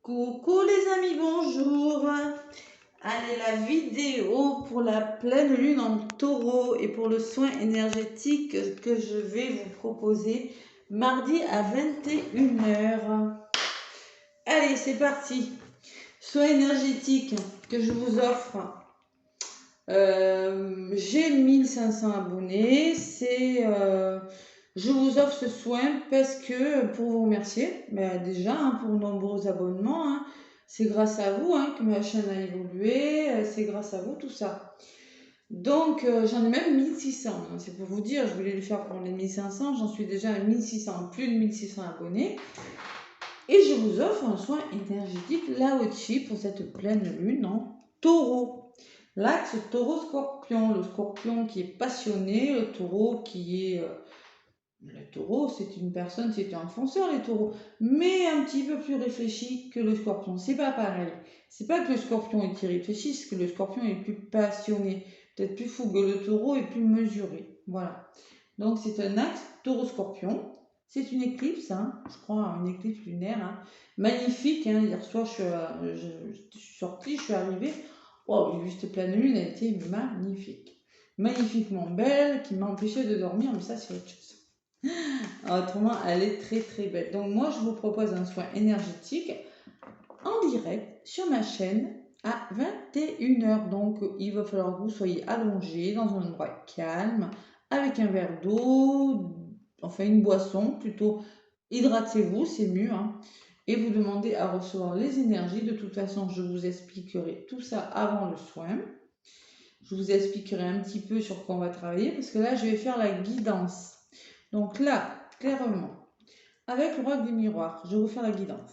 Coucou les amis, bonjour. Allez, la vidéo pour la pleine lune en taureau et pour le soin énergétique que je vais vous proposer mardi à 21h. Allez, c'est parti. Soin énergétique que je vous offre. J'ai 1500 abonnés. Je vous offre ce soin parce que, pour vous remercier, déjà pour de nombreux abonnements, c'est grâce à vous que ma chaîne a évolué, c'est grâce à vous tout ça. Donc j'en ai même 1600, c'est pour vous dire, je voulais le faire pour les 1500, j'en suis déjà à 1600, plus de 1600 abonnés. Et je vous offre un soin énergétique Lao-Chi pour cette pleine lune en taureau. L'axe taureau-scorpion, le scorpion qui est passionné, le taureau qui est... le taureau, c'est une personne, c'est un fonceur, les taureaux, mais un petit peu plus réfléchi que le scorpion. C'est pas pareil. C'est pas que le scorpion est irréfléchi, c'est que le scorpion est plus passionné, peut-être plus fougueux. Le taureau est plus mesuré. Voilà. Donc c'est un axe taureau-scorpion. C'est une éclipse, je crois, une éclipse lunaire. Magnifique. Hier soir, je suis sortie, je suis arrivée. Oh, j'ai vu cette pleine lune, elle était magnifique. Magnifiquement belle, qui m'a empêché de dormir, mais ça, c'est autre chose. Autrement, elle est très très belle. Donc moi, je vous propose un soin énergétique en direct sur ma chaîne à 21h. Donc il va falloir que vous soyez allongé dans un endroit calme, avec un verre d'eau, enfin une boisson plutôt. Hydratez-vous, c'est mieux. Et vous demandez à recevoir les énergies. De toute façon, je vous expliquerai tout ça avant le soin. Je vous expliquerai un petit peu sur quoi on va travailler parce que là, je vais faire la guidance. Donc là, clairement, avec le roi du miroir, je vais vous faire la guidance.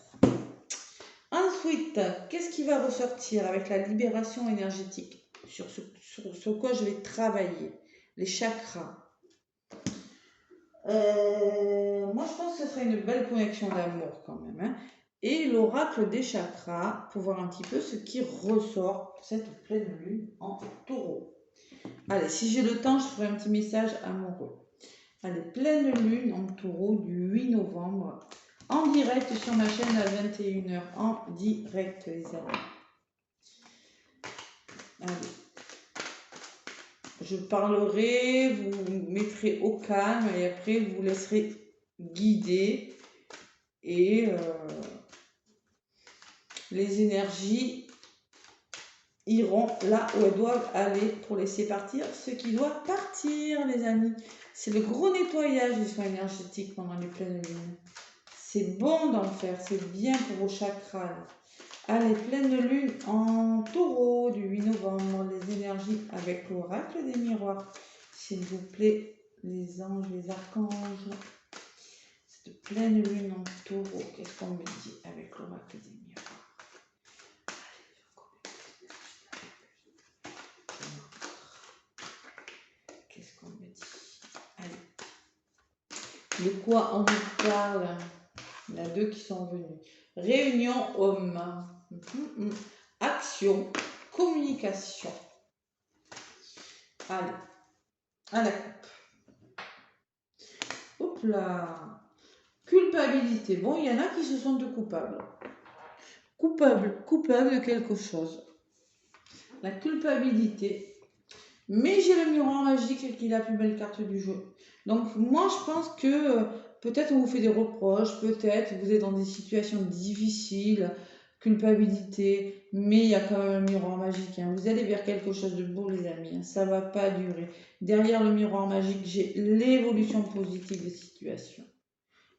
Ensuite, qu'est-ce qui va ressortir avec la libération énergétique sur quoi je vais travailler? Les chakras. Moi, je pense que ce serait une belle connexion d'amour quand même. Et l'oracle des chakras pour voir un petit peu ce qui ressort pour cette pleine lune en taureau. Allez, si j'ai le temps, je ferai un petit message amoureux. Allez, pleine lune en taureau du 8 novembre, en direct sur ma chaîne à 21h, en direct les amis. Allez. Je parlerai, vous mettrez au calme et après vous laisserez guider et les énergies iront là où elles doivent aller pour laisser partir ce qui doit partir les amis. C'est le gros nettoyage des soins énergétiques pendant les pleines lunes. C'est bon d'en faire, c'est bien pour vos chakras. Allez, pleine lune en taureau du 8 novembre, les énergies avec l'oracle des miroirs. S'il vous plaît, les anges, les archanges. Cette pleine lune en taureau, qu'est-ce qu'on me dit avec l'oracle des miroirs? Qu'est-ce qu'on me dit? Allez. De quoi on vous parle? Il y en a deux qui sont venus. Réunion homme. Action. Communication. Allez. À la coupe. Hop là. Culpabilité. Bon, il y en a qui se sentent coupables. Coupable de quelque chose. La culpabilité. Mais j'ai le miroir magique qui est la plus belle carte du jeu. Donc moi je pense que peut-être on vous fait des reproches, peut-être vous êtes dans des situations difficiles, culpabilité, mais il y a quand même un miroir magique. Vous allez vers quelque chose de beau les amis, ça ne va pas durer. Derrière le miroir magique, j'ai l'évolution positive des situations.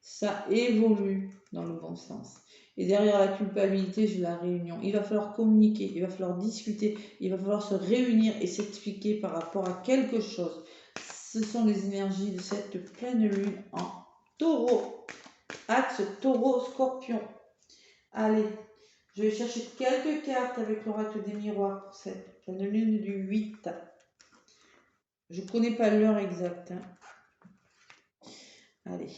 Ça évolue dans le bon sens. Et derrière la culpabilité, j'ai la réunion. Il va falloir communiquer, il va falloir discuter, il va falloir se réunir et s'expliquer par rapport à quelque chose. Ce sont les énergies de cette pleine lune en taureau. Axe taureau-scorpion. Allez, je vais chercher quelques cartes avec l'oracle des miroirs pour cette pleine lune du 8. Je ne connais pas l'heure exacte. Allez.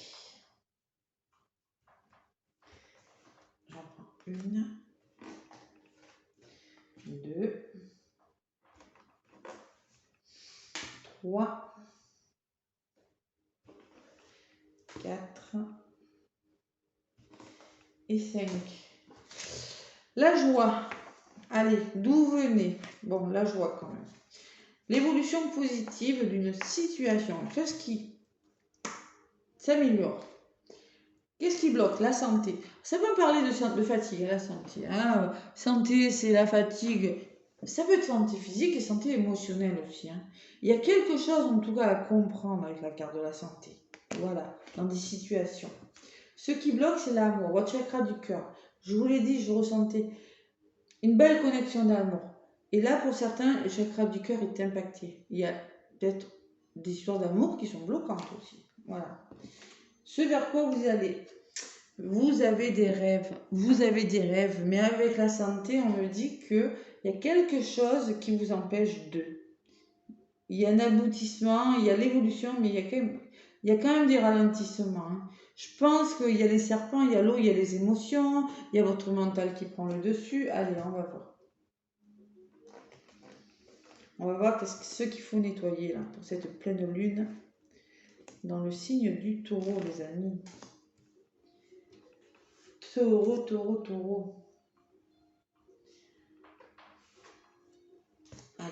J'en prends une. 2, 3, 4 et 5. La joie. Allez, d'où venez? Bon, la joie quand même. L'évolution positive d'une situation. Qu'est-ce qui s'améliore? Qu'est-ce qui bloque? La santé. Ça peut parler de fatigue, la santé. Hein. Santé, c'est la fatigue. Ça peut être santé physique et santé émotionnelle aussi. Hein. Il y a quelque chose en tout cas à comprendre avec la carte de la santé. Voilà, dans des situations. Ce qui bloque, c'est l'amour, votre chakra du cœur. Je vous l'ai dit, je ressentais une belle connexion d'amour. Et là, pour certains, le chakra du cœur est impacté. Il y a peut-être des histoires d'amour qui sont bloquantes aussi. Voilà. Ce vers quoi vous allez. Vous avez des rêves, mais avec la santé, on me dit qu'il y a quelque chose qui vous empêche de. Il y a un aboutissement, il y a l'évolution, mais il y a quand même des ralentissements. Hein. Je pense qu'il y a les serpents, il y a l'eau, il y a les émotions, il y a votre mental qui prend le dessus. Allez, on va voir. On va voir ce qu'il faut nettoyer là, pour cette pleine lune dans le signe du taureau, les amis. Taureau, taureau, taureau. Allez.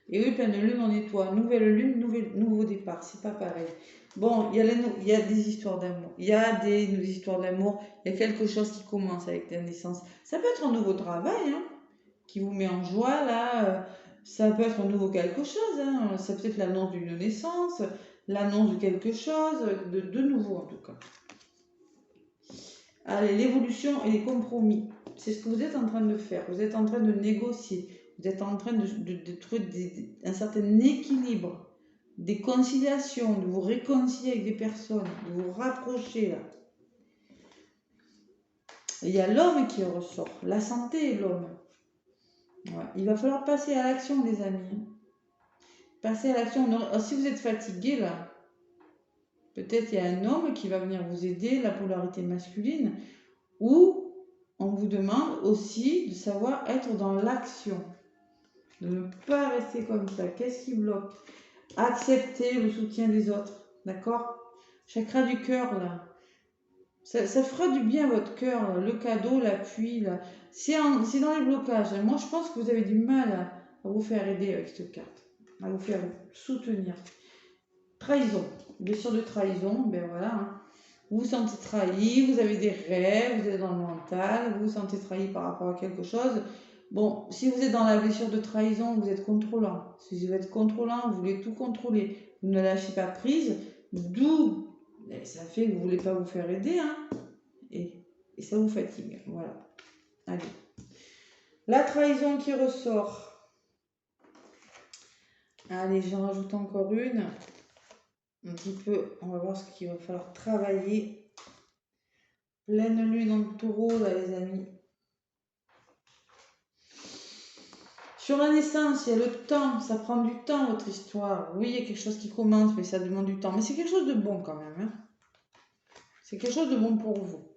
Et oui, pleine lune, on nettoie. Nouvelle lune, nouveau départ. C'est pas pareil. Bon, il y a des histoires d'amour. Il y a des histoires d'amour. Il y a quelque chose qui commence avec la naissance. Ça peut être un nouveau travail, hein, qui vous met en joie, là. Ça peut être un nouveau quelque chose. Hein. Ça peut être l'annonce d'une naissance, l'annonce de quelque chose, de nouveau en tout cas. Allez, l'évolution et les compromis. C'est ce que vous êtes en train de faire. Vous êtes en train de négocier. Vous êtes en train de trouver un certain équilibre, des conciliations, de vous réconcilier avec des personnes, de vous rapprocher là. Il y a l'homme qui ressort, la santé et l'homme. Ouais. Il va falloir passer à l'action, les amis. Passer à l'action. Si vous êtes fatigué là, peut-être il y a un homme qui va venir vous aider, la polarité masculine, ou on vous demande aussi de savoir être dans l'action. De ne pas rester comme ça. Qu'est-ce qui bloque? Accepter le soutien des autres. D'accord? Chakra du cœur, là. Ça fera du bien à votre cœur, le cadeau, l'appui. Là. C'est dans les blocages. Moi, je pense que vous avez du mal à vous faire aider avec cette carte. À vous faire soutenir. Trahison. Blessure de trahison, ben voilà. Hein. Vous vous sentez trahi, vous avez des rêves, vous êtes dans le mental, vous vous sentez trahi par rapport à quelque chose. Bon, si vous êtes dans la blessure de trahison, vous êtes contrôlant. Si vous êtes contrôlant, vous voulez tout contrôler. Vous ne lâchez pas prise, d'où ça fait que vous ne voulez pas vous faire aider, hein, et ça vous fatigue. Voilà. Allez. La trahison qui ressort. Allez, j'en rajoute encore une. Un petit peu, on va voir ce qu'il va falloir travailler. Pleine lune en taureau, là, les amis. Sur la naissance, il y a le temps, ça prend du temps votre histoire. Oui, il y a quelque chose qui commence, mais ça demande du temps. Mais c'est quelque chose de bon quand même. Hein. C'est quelque chose de bon pour vous.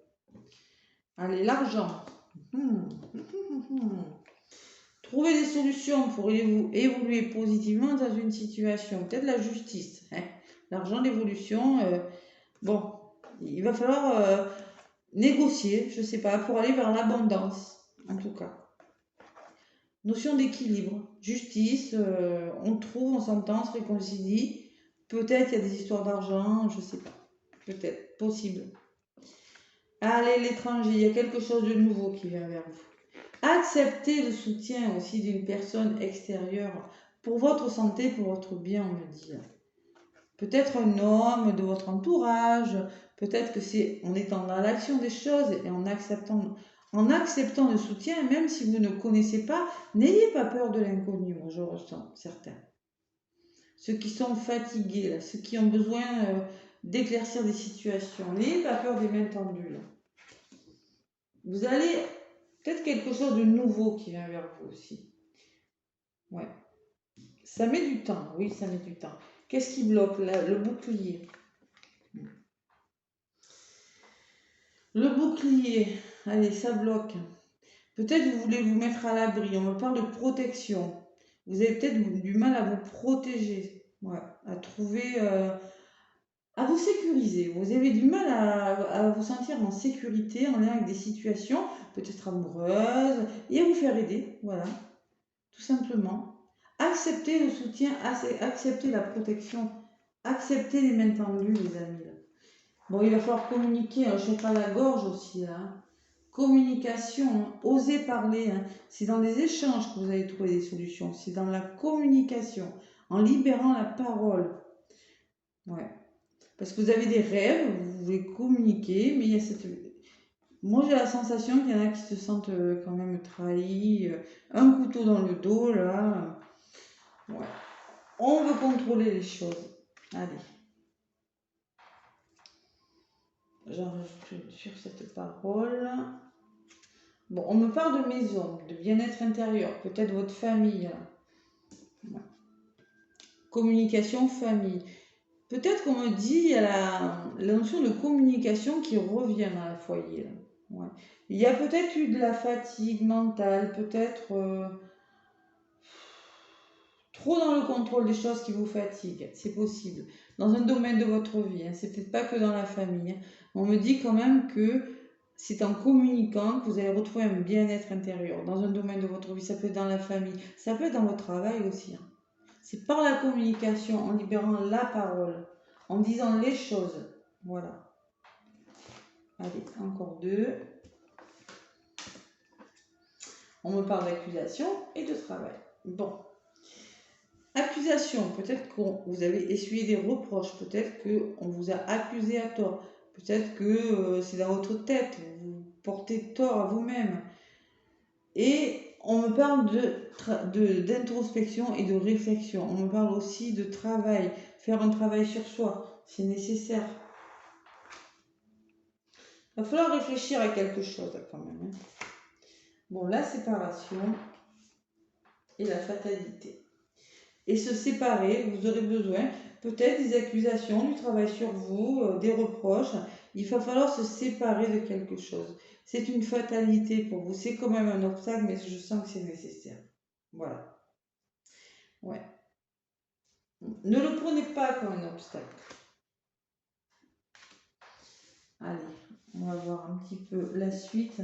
Allez, l'argent. Trouvez des solutions pour évoluer positivement dans une situation. Peut-être la justice. Hein. L'argent, l'évolution. Bon, il va falloir négocier, je ne sais pas, pour aller vers l'abondance, en tout cas. Notion d'équilibre, justice, on trouve, on s'entend, on se réconcilie. Peut-être il y a des histoires d'argent, je ne sais pas. Peut-être, possible. Allez, l'étranger, il y a quelque chose de nouveau qui vient vers vous. Acceptez le soutien aussi d'une personne extérieure pour votre santé, pour votre bien, on me dit. Peut-être un homme de votre entourage, peut-être que c'est en étant dans l'action des choses et en acceptant le soutien, même si vous ne connaissez pas, n'ayez pas peur de l'inconnu, moi je ressens certains. Ceux qui sont fatigués, là, ceux qui ont besoin d'éclaircir des situations, n'ayez pas peur des mains tendues. Là. Vous allez, peut-être quelque chose de nouveau qui vient vers vous aussi. Ouais. Ça met du temps, oui, ça met du temps. Qu'est-ce qui bloque là? Le bouclier. Le bouclier, allez, ça bloque. Peut-être vous voulez vous mettre à l'abri, on me parle de protection. Vous avez peut-être du mal à vous protéger, ouais, à trouver à vous sécuriser. Vous avez du mal à vous sentir en sécurité en lien avec des situations, peut-être amoureuses, et à vous faire aider. Voilà, tout simplement. Acceptez le soutien, acceptez la protection, acceptez les mains tendues, les amis. Bon, il va falloir communiquer, hein, je sais pas la gorge aussi, là. Hein. Communication, hein, oser parler. Hein. C'est dans les échanges que vous allez trouver des solutions. C'est dans la communication, en libérant la parole. Ouais. Parce que vous avez des rêves, vous voulez communiquer, mais il y a cette... Moi, j'ai la sensation qu'il y en a qui se sentent quand même trahis, un couteau dans le dos, là. Ouais. On veut contrôler les choses. Allez. J'enregistre sur cette parole. Bon, on me parle de maison, de bien-être intérieur, peut-être votre famille. Ouais. Communication, famille. Peut-être qu'on me dit, il y a la notion de communication qui revient dans le foyer. Là. Ouais. Il y a peut-être eu de la fatigue mentale, peut-être trop dans le contrôle des choses qui vous fatiguent. C'est possible. Dans un domaine de votre vie, hein. C'est peut-être pas que dans la famille. Hein. On me dit quand même que c'est en communiquant que vous allez retrouver un bien-être intérieur. Dans un domaine de votre vie, ça peut être dans la famille, ça peut être dans votre travail aussi. Hein. C'est par la communication, en libérant la parole, en disant les choses. Voilà. Allez, encore deux. On me parle d'accusation et de travail. Bon. Accusation, peut-être que vous avez essuyé des reproches, peut-être qu'on vous a accusé à tort, peut-être que c'est dans votre tête, vous portez tort à vous-même. Et on me parle d'introspection et de réflexion. On me parle aussi de travail, faire un travail sur soi, c'est nécessaire. Il va falloir réfléchir à quelque chose quand même. Hein. Bon, la séparation et la fatalité. Et se séparer, vous aurez besoin peut-être des accusations, du travail sur vous, des reproches. Il va falloir se séparer de quelque chose. C'est une fatalité pour vous. C'est quand même un obstacle, mais je sens que c'est nécessaire. Voilà. Ouais. Ne le prenez pas comme un obstacle. Allez, on va voir un petit peu la suite.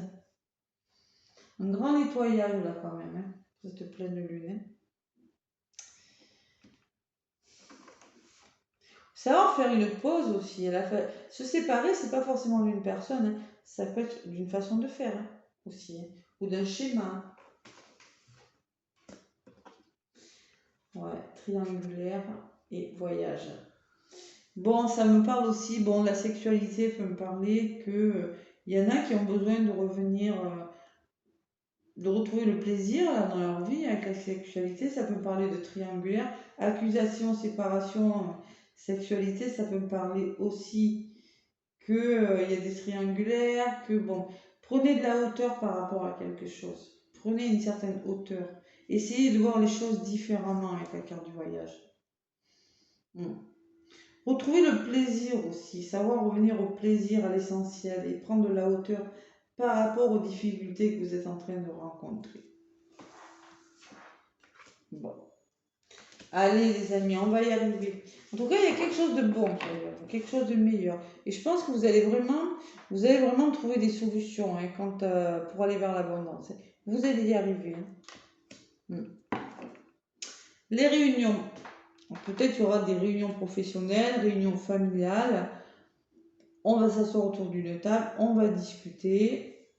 Un grand nettoyage là quand même, hein, cette pleine lune. Hein. Savoir faire une pause aussi. Se séparer, c'est pas forcément d'une personne. Hein. Ça peut être d'une façon de faire hein, aussi. Hein. Ou d'un schéma. Ouais, triangulaire et voyage. Bon, ça me parle aussi, bon, la sexualité peut me parler que y en a qui ont besoin de revenir, de retrouver le plaisir là, dans leur vie avec la sexualité. Ça peut me parler de triangulaire. Accusation, séparation, sexualité, ça peut me parler aussi que y a des triangulaires, que bon, prenez de la hauteur par rapport à quelque chose. Prenez une certaine hauteur. Essayez de voir les choses différemment avec la carte du voyage. Retrouver le plaisir aussi, savoir revenir au plaisir, à l'essentiel et prendre de la hauteur par rapport aux difficultés que vous êtes en train de rencontrer. Bon. Allez les amis, on va y arriver. En tout cas, il y a quelque chose de bon, quelque chose de meilleur. Et je pense que vous allez vraiment trouver des solutions hein, pour aller vers l'abondance. Vous allez y arriver. Hein. Les réunions. Peut-être qu'il y aura des réunions professionnelles, réunions familiales. On va s'asseoir autour d'une table, on va discuter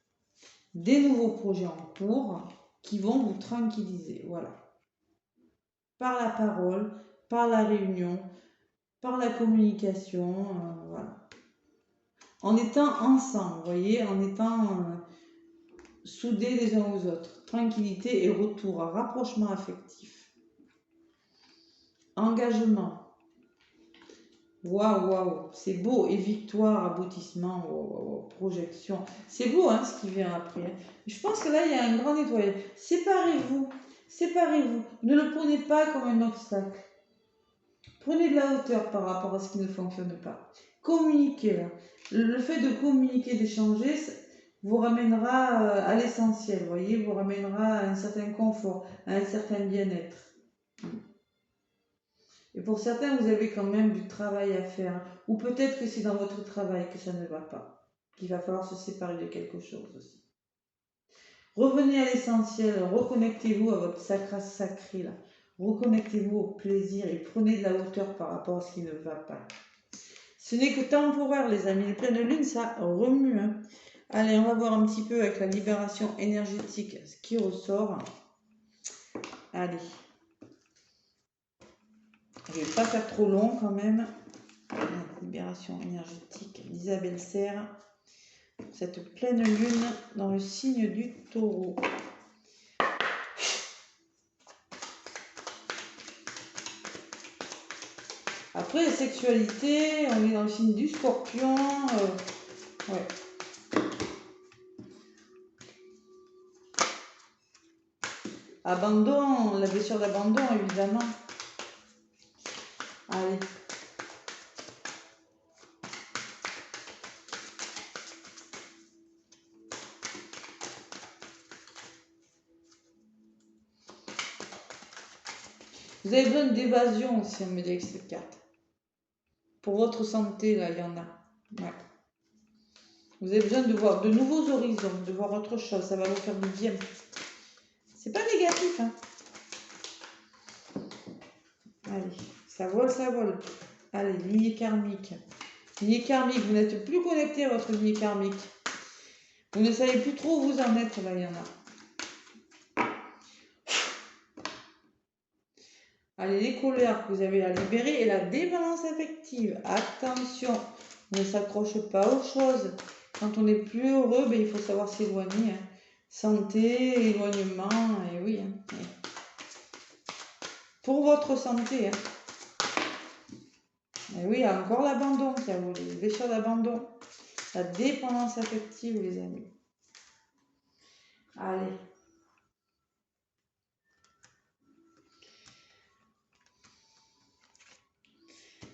des nouveaux projets en cours qui vont vous tranquilliser. Voilà. Par la parole, par la réunion, par la communication, voilà. En étant ensemble, vous voyez, en étant soudés les uns aux autres. Tranquillité et retour à rapprochement affectif. Engagement. Waouh, waouh, c'est beau. Et victoire, aboutissement, wow, projection. C'est beau hein, ce qui vient après. Je pense que là, il y a un grand nettoyage. Séparez-vous. Séparez-vous. Ne le prenez pas comme un obstacle. Prenez de la hauteur par rapport à ce qui ne fonctionne pas. Communiquez là. Le fait de communiquer, d'échanger, vous ramènera à l'essentiel, vous voyez, vous ramènera à un certain confort, à un certain bien-être. Et pour certains, vous avez quand même du travail à faire. Ou peut-être que c'est dans votre travail que ça ne va pas. Qu'il va falloir se séparer de quelque chose aussi. Revenez à l'essentiel, reconnectez-vous à votre sacra sacré là. Reconnectez-vous au plaisir et prenez de la hauteur par rapport à ce qui ne va pas. Ce n'est que temporaire les amis, les pleines lunes ça remue. Hein. Allez, on va voir un petit peu avec la libération énergétique ce qui ressort. Allez. Je ne vais pas faire trop long quand même. Libération énergétique d'Isabelle Serre. Cette pleine lune dans le signe du taureau. Après, la sexualité, on est dans le signe du scorpion. Ouais. Abandon, la blessure d'abandon, évidemment. Allez. Vous avez besoin d'évasion aussi, on me dit avec cette carte. Pour votre santé, là, il y en a. Ouais. Vous avez besoin de voir de nouveaux horizons, de voir autre chose. Ça va vous faire du bien. C'est pas négatif, hein. Allez, ça vole, ça vole. Allez, lignée karmique. Lignée karmique, vous n'êtes plus connecté à votre lignée karmique. Vous ne savez plus trop où vous en êtes, là, il y en a. Allez, les colères que vous avez à libérer et la dépendance affective. Attention, on ne s'accroche pas aux choses. Quand on est plus heureux, ben, il faut savoir s'éloigner. Hein. Santé, éloignement, et oui. Hein. Pour votre santé. Hein. Et oui, il y a encore l'abandon qui a volé, les blessures d'abandon. La dépendance affective, les amis. Allez.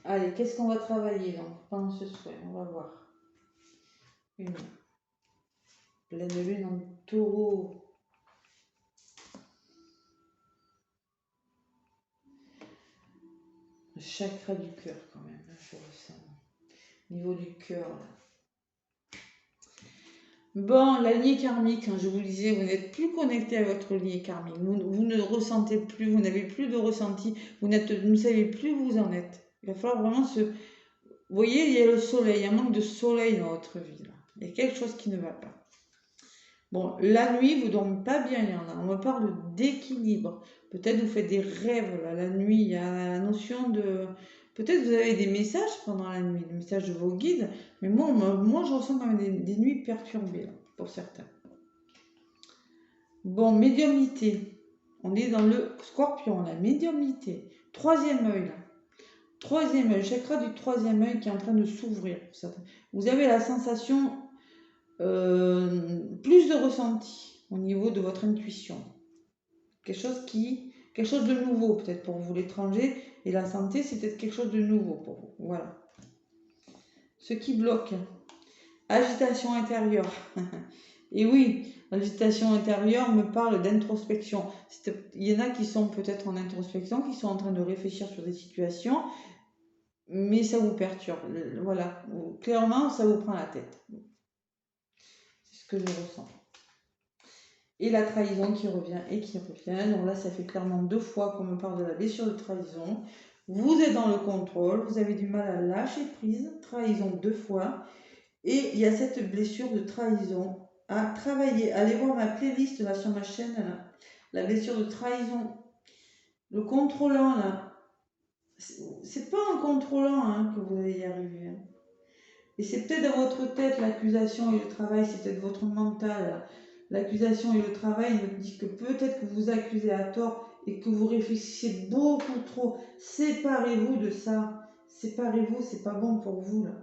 Allez, qu'est-ce qu'on va travailler donc pendant ce soir? On va voir. Une pleine lune en taureau. Le chakra du cœur quand même, je ressens. Niveau du cœur. Bon, la lignée karmique, hein, je vous le disais, vous n'êtes plus connecté à votre lignée karmique. Vous ne ressentez plus, vous n'avez plus de ressenti, vous ne savez plus où vous en êtes. Il va falloir vraiment se... Vous voyez, il y a le soleil, il y a un manque de soleil dans votre vie. Là. Il y a quelque chose qui ne va pas. Bon, la nuit, vous ne dormez pas bien, il y en a. On me parle d'équilibre. Peut-être vous faites des rêves là, la nuit. Il y a la notion de... Peut-être vous avez des messages pendant la nuit, des messages de vos guides. Mais moi je ressens quand même des nuits perturbées, là, pour certains. Bon, médiumnité. On est dans le scorpion, la médiumnité. Troisième œil, là. Troisième œil, chakra du troisième œil qui est en train de s'ouvrir. Vous avez la sensation... plus de ressenti au niveau de votre intuition. Quelque chose de nouveau peut-être pour vous, l'étranger, et la santé, c'est peut-être quelque chose de nouveau pour vous. Voilà. Ce qui bloque, agitation intérieure. Et oui, l'agitation intérieure me parle d'introspection. Il y en a qui sont peut-être en introspection, qui sont en train de réfléchir sur des situations, mais ça vous perturbe. Voilà, clairement, ça vous prend la tête. C'est ce que je ressens. Et la trahison qui revient et qui revient. Donc là, ça fait clairement 2 fois qu'on me parle de la blessure de trahison. Vous êtes dans le contrôle, vous avez du mal à lâcher prise, trahison 2 fois. Et il y a cette blessure de trahison à travailler. Allez voir ma playlist là sur ma chaîne, là. La blessure de trahison. Le contrôlant, là. C'est pas en contrôlant hein, que vous allez y arriver. Hein. Et c'est peut-être dans votre tête l'accusation et le travail, c'est peut-être votre mental. Là. L'accusation et le travail me disent que peut-être que vous accusez à tort et que vous réfléchissez beaucoup trop. Séparez-vous de ça. Séparez-vous, c'est pas bon pour vous là.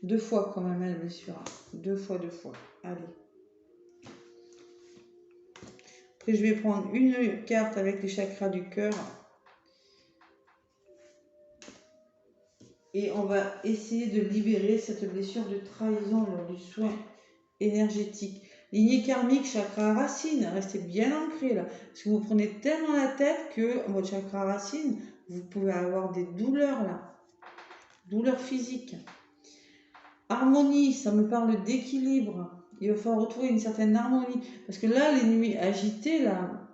2 fois quand même, elle blessure. 2 fois. Allez. Après, je vais prendre une carte avec les chakras du cœur. Et on va essayer de libérer cette blessure de trahison lors du soin énergétique. Lignée karmique, chakra racine, restez bien ancré là. Parce que vous prenez tellement la tête que votre chakra racine, vous pouvez avoir des douleurs là. Douleurs physiques. Harmonie, ça me parle d'équilibre. Il va falloir retrouver une certaine harmonie. Parce que là, les nuits agitées, là,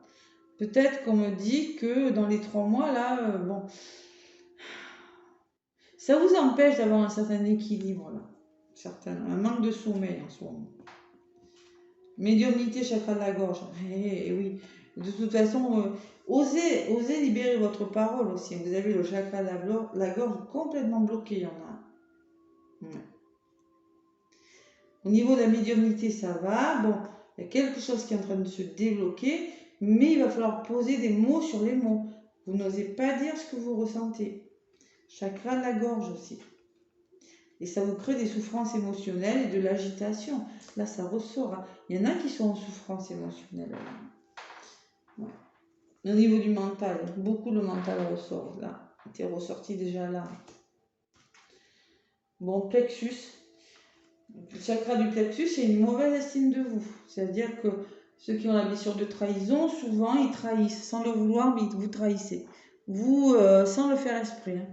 peut-être qu'on me dit que dans les 3 mois, là, bon, ça vous empêche d'avoir un certain équilibre, là. Un manque de sommeil en ce moment. Médiumnité, chakra de la gorge. Oui. De toute façon, osez libérer votre parole aussi. Vous avez le chakra de la gorge complètement bloqué, il y en a. Ouais. Au niveau de la médiumnité, ça va. Bon, il y a quelque chose qui est en train de se débloquer, mais il va falloir poser des mots sur les mots. Vous n'osez pas dire ce que vous ressentez. Chakra de la gorge aussi. Et ça vous crée des souffrances émotionnelles et de l'agitation. Là, ça ressort. Hein. Il y en a qui sont en souffrance émotionnelle. Ouais. Au niveau du mental, beaucoup le mental ressort. Là, c'était ressorti déjà là. Bon, plexus. Le chakra du plexus, c'est une mauvaise estime de vous. C'est-à-dire que ceux qui ont la blessure de trahison, souvent, ils trahissent. Sans le vouloir, mais vous trahissez. Vous, sans le faire exprès. Hein.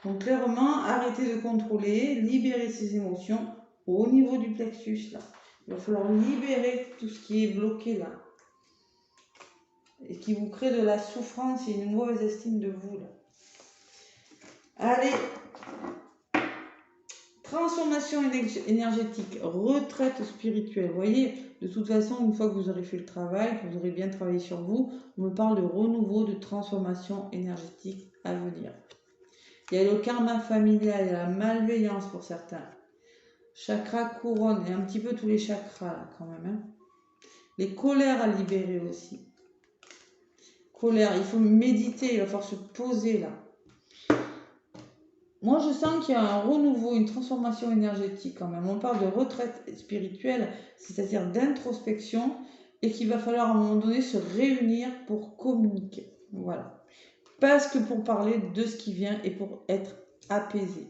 Donc clairement, arrêtez de contrôler, libérez ces émotions au niveau du plexus là. Il va falloir libérer tout ce qui est bloqué là. Et qui vous crée de la souffrance et une mauvaise estime de vous là. Allez. Transformation énergétique, retraite spirituelle. Vous voyez, de toute façon, une fois que vous aurez fait le travail, que vous aurez bien travaillé sur vous, on me parle de renouveau, de transformation énergétique à venir. Il y a le karma familial, il y a la malveillance pour certains. Chakra couronne, et un petit peu tous les chakras là quand même. Hein. Les colères à libérer aussi. Colère, il faut méditer, il va falloir se poser là. Moi je sens qu'il y a un renouveau, une transformation énergétique quand même. On parle de retraite spirituelle, c'est-à-dire d'introspection, et qu'il va falloir à un moment donné se réunir pour communiquer. Voilà. Parce que pour parler de ce qui vient et pour être apaisé.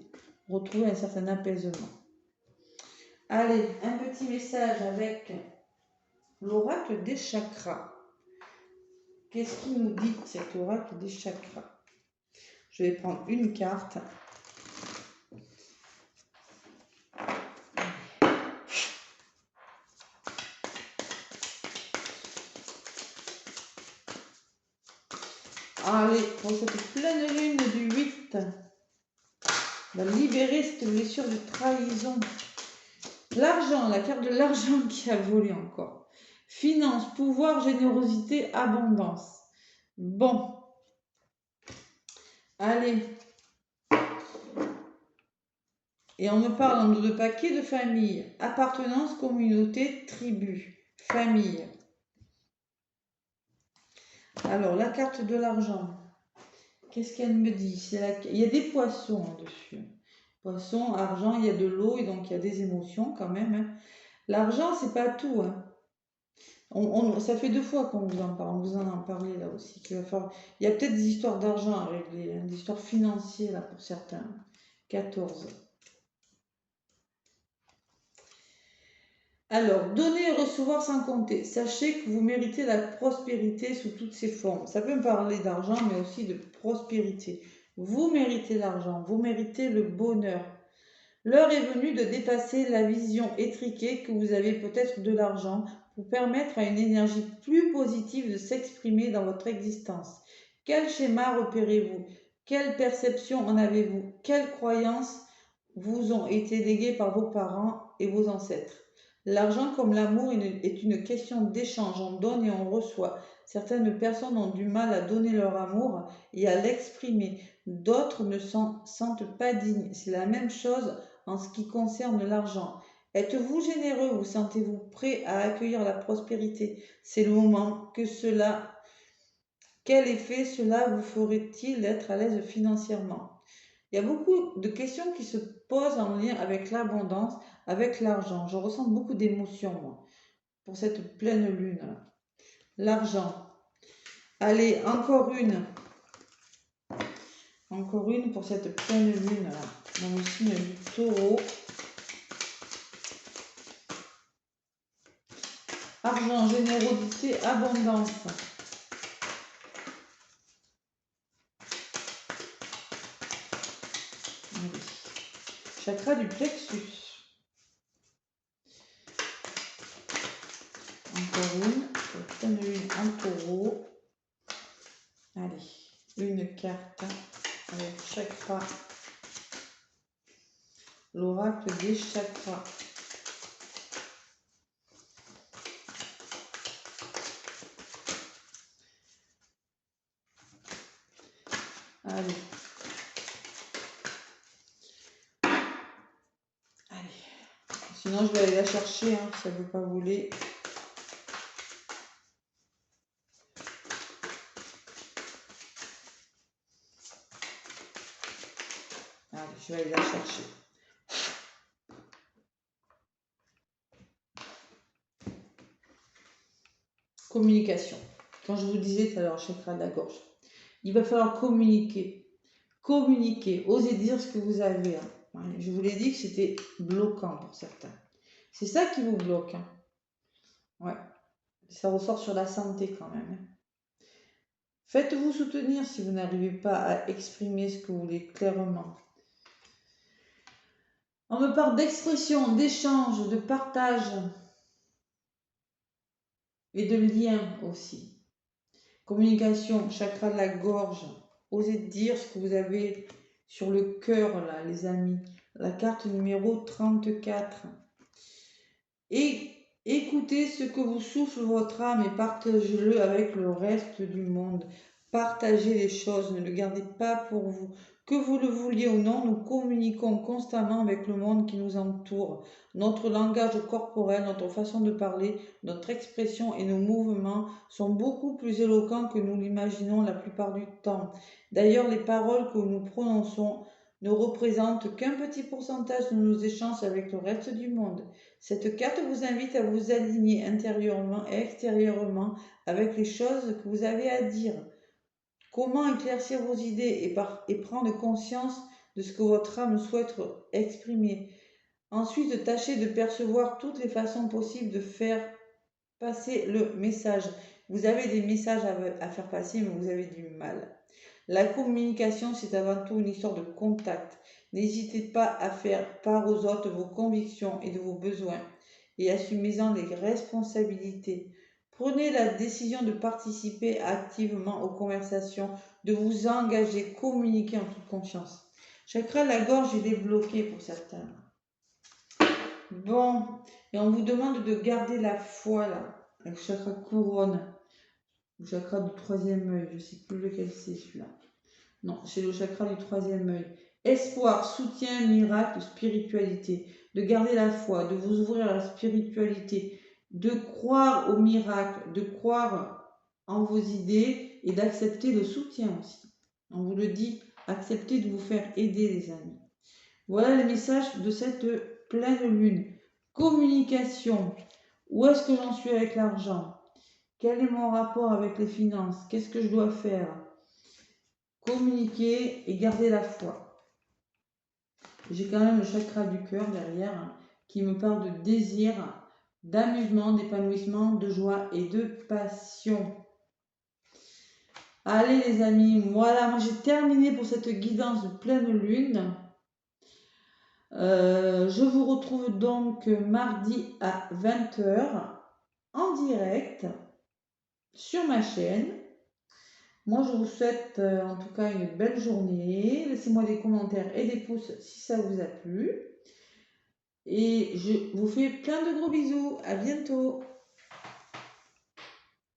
Retrouver un certain apaisement. Allez, un petit message avec l'oracle des chakras. Qu'est-ce qu'il nous dit cet oracle des chakras? Je vais prendre une carte. Allez, pour cette pleine lune du 8, on va libérer cette blessure de trahison. L'argent, la carte de l'argent qui a volé encore. Finance, pouvoir, générosité, abondance. Bon. Allez. Et on me parle de paquets de famille. Appartenance, communauté, tribu, famille. Alors, la carte de l'argent. Qu'est-ce qu'elle me dit? Il y a des poissons dessus. Poisson, argent, il y a de l'eau et donc il y a des émotions quand même. Hein. L'argent, c'est pas tout. Hein. Ça fait 2 fois qu'on vous en parle. On vous en a parlé là aussi. Il y a peut-être des histoires d'argent à régler, hein, des histoires financières là pour certains. 14. Alors, donner et recevoir sans compter. Sachez que vous méritez la prospérité sous toutes ses formes. Ça peut me parler d'argent, mais aussi de prospérité. Vous méritez l'argent, vous méritez le bonheur. L'heure est venue de dépasser la vision étriquée que vous avez peut-être de l'argent pour permettre à une énergie plus positive de s'exprimer dans votre existence. Quel schéma repérez-vous? Quelle perception en avez-vous? Quelles croyances vous ont été léguées par vos parents et vos ancêtres? L'argent comme l'amour est une question d'échange, on donne et on reçoit. Certaines personnes ont du mal à donner leur amour et à l'exprimer. D'autres ne s'en sentent pas dignes. C'est la même chose en ce qui concerne l'argent. Êtes-vous généreux? Vous sentez-vous prêt à accueillir la prospérité? C'est le moment que cela... Quel effet cela vous ferait-il d'être à l'aise financièrement? Il y a beaucoup de questions qui se posent en lien avec l'abondance, avec l'argent. Je ressens beaucoup d'émotions, moi, pour cette pleine lune. L'argent. Allez, encore une. Encore une pour cette pleine lune, là, dans le signe du taureau. argent, générosité, abondance. Allez. Chakra du plexus. Encore une. Pleine lune en taureau. Allez, une carte avec chakra. L'oracle des chakras. Allez. Allez. Sinon, je vais aller la chercher, hein, si ça ne veut pas voler. Allez, je vais aller la chercher. Communication. Quand je vous disais tout à l'heure, chakra de la gorge, il va falloir communiquer. Communiquer, osez dire ce que vous avez. Hein. Je vous l'ai dit que c'était bloquant pour certains. C'est ça qui vous bloque. Hein. Ouais. Ça ressort sur la santé quand même. Hein. Faites-vous soutenir si vous n'arrivez pas à exprimer ce que vous voulez clairement. On me parle d'expression, d'échange, de partage et de lien aussi. Communication, chakra de la gorge. Osez dire ce que vous avez sur le cœur, là, les amis. La carte numéro 34. Et écoutez ce que vous souffle votre âme et partagez-le avec le reste du monde. Partagez les choses, ne le gardez pas pour vous. Que vous le vouliez ou non, nous communiquons constamment avec le monde qui nous entoure. Notre langage corporel, notre façon de parler, notre expression et nos mouvements sont beaucoup plus éloquents que nous l'imaginons la plupart du temps. D'ailleurs, les paroles que nous prononçons ne représentent qu'un petit pourcentage de nos échanges avec le reste du monde. Cette carte vous invite à vous aligner intérieurement et extérieurement avec les choses que vous avez à dire. Comment éclaircir vos idées et prendre conscience de ce que votre âme souhaite exprimer. Ensuite, tâchez de percevoir toutes les façons possibles de faire passer le message. Vous avez des messages à faire passer, mais vous avez du mal. La communication, c'est avant tout une histoire de contact. N'hésitez pas à faire part aux autres de vos convictions et de vos besoins et assumez-en les responsabilités. Prenez la décision de participer activement aux conversations, de vous engager, communiquer en toute confiance. Chakra de la gorge, il est bloqué pour certains. Bon, et on vous demande de garder la foi là, avec chakra couronne, le chakra du troisième œil, je ne sais plus lequel c'est celui-là. Non, c'est le chakra du troisième œil. Espoir, soutien, miracle, spiritualité. De garder la foi, de vous ouvrir à la spiritualité, de croire au miracle, de croire en vos idées et d'accepter le soutien aussi. On vous le dit, acceptez de vous faire aider les amis. Voilà le message de cette pleine lune. Communication. Où est-ce que j'en suis avec l'argent? Quel est mon rapport avec les finances? Qu'est-ce que je dois faire? Communiquer et garder la foi. J'ai quand même le chakra du cœur derrière hein, qui me parle de désir, d'amusement, d'épanouissement, de joie et de passion. Allez les amis, voilà, moi j'ai terminé pour cette guidance de pleine lune. Je vous retrouve donc mardi à 20h en direct sur ma chaîne. Moi, je vous souhaite en tout cas une belle journée. Laissez-moi des commentaires et des pouces si ça vous a plu. Et je vous fais plein de gros bisous. À bientôt.